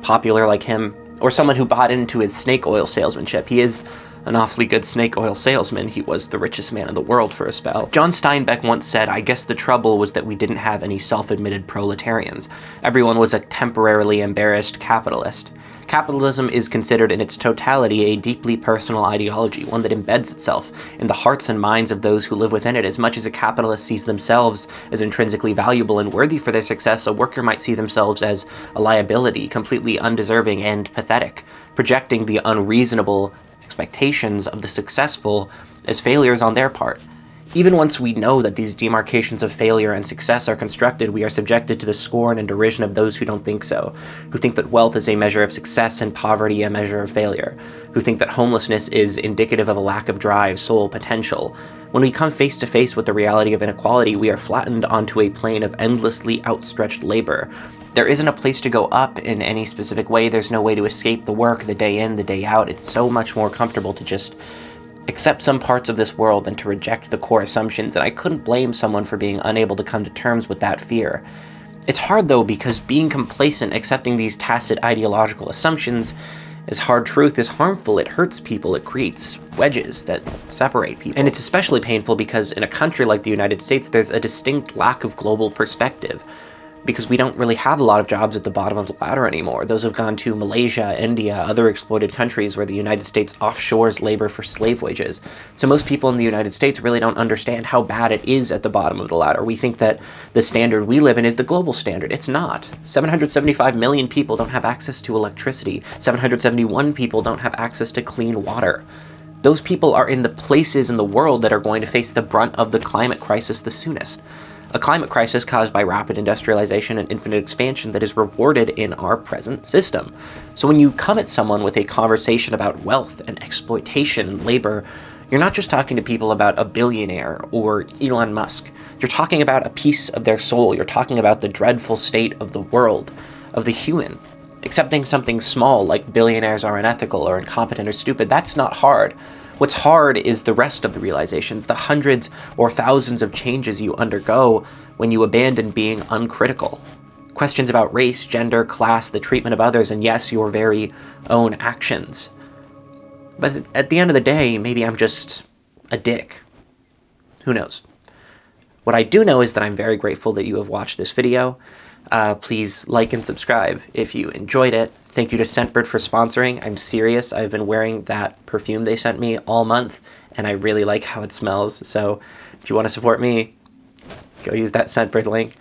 popular like him, or someone who bought into his snake oil salesmanship. He is an awfully good snake oil salesman. He was the richest man in the world for a spell. John Steinbeck once said, "I guess the trouble was that we didn't have any self-admitted proletarians. Everyone was a temporarily embarrassed capitalist." Capitalism is considered in its totality a deeply personal ideology, one that embeds itself in the hearts and minds of those who live within it. As much as a capitalist sees themselves as intrinsically valuable and worthy for their success, a worker might see themselves as a liability, completely undeserving and pathetic, projecting the unreasonable expectations of the successful as failures on their part. Even once we know that these demarcations of failure and success are constructed, we are subjected to the scorn and derision of those who don't think so, who think that wealth is a measure of success and poverty a measure of failure, who think that homelessness is indicative of a lack of drive, soul, potential. When we come face to face with the reality of inequality, we are flattened onto a plane of endlessly outstretched labor. There isn't a place to go up in any specific way. There's no way to escape the work, the day in, the day out. It's so much more comfortable to just accept some parts of this world than to reject the core assumptions, and I couldn't blame someone for being unable to come to terms with that fear. It's hard, though, because being complacent, accepting these tacit ideological assumptions as hard truth is harmful. It hurts people. It creates wedges that separate people. And it's especially painful because in a country like the United States, there's a distinct lack of global perspective, because we don't really have a lot of jobs at the bottom of the ladder anymore. Those have gone to Malaysia, India, other exploited countries where the United States offshores labor for slave wages. So most people in the United States really don't understand how bad it is at the bottom of the ladder. We think that the standard we live in is the global standard. It's not. 775 million people don't have access to electricity. 771 people don't have access to clean water. Those people are in the places in the world that are going to face the brunt of the climate crisis the soonest. A climate crisis caused by rapid industrialization and infinite expansion that is rewarded in our present system. So when you come at someone with a conversation about wealth and exploitation and labor, you're not just talking to people about a billionaire or Elon Musk. You're talking about a piece of their soul. You're talking about the dreadful state of the world, of the human. Accepting something small like billionaires are unethical or incompetent or stupid, that's not hard. What's hard is the rest of the realizations, the hundreds or thousands of changes you undergo when you abandon being uncritical. Questions about race, gender, class, the treatment of others, and yes, your very own actions. But at the end of the day, maybe I'm just a dick. Who knows? What I do know is that I'm very grateful that you have watched this video. Please like and subscribe if you enjoyed it. Thank you to Scentbird for sponsoring. I'm serious. I've been wearing that perfume they sent me all month, and I really like how it smells. So if you want to support me, go use that Scentbird link.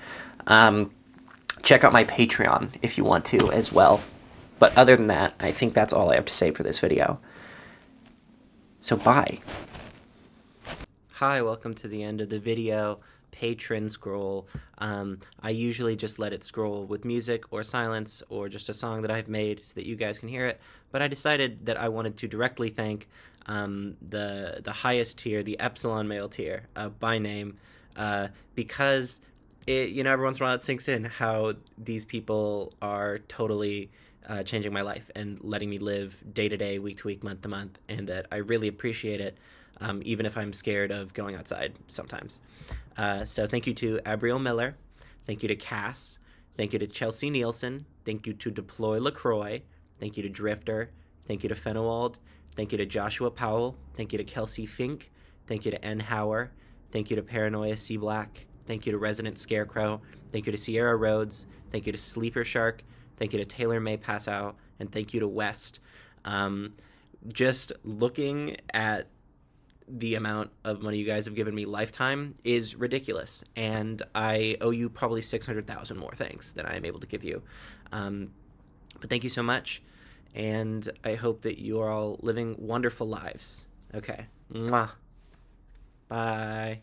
Check out my Patreon if you want to as well. But other than that, I think that's all I have to say for this video. So bye. Hi, welcome to the end of the video. patron scroll. I usually just let it scroll with music or silence or just a song that I've made so that you guys can hear it. But I decided that I wanted to directly thank the highest tier, the Epsilon Mail tier, by name, because every once in a while it sinks in how these people are totally changing my life and letting me live day to day, week to week, month to month, and that I really appreciate it, even if I'm scared of going outside sometimes. So thank you to Abriel Miller, thank you to Cass, thank you to Chelsea Nielsen, thank you to Deploy LaCroix, thank you to Drifter, thank you to Fenewald, thank you to Joshua Powell, thank you to Kelsey Fink, thank you to N. Hauer, thank you to Paranoia C. Black, thank you to Resident Scarecrow, thank you to Sierra Rhodes, thank you to Sleeper Shark, thank you to Taylor May Passow, and thank you to West. Just looking at the amount of money you guys have given me lifetime is ridiculous, and I owe you probably 600,000 more thanks than I am able to give you. But thank you so much, and I hope that you are all living wonderful lives. Okay. Mwah. Bye.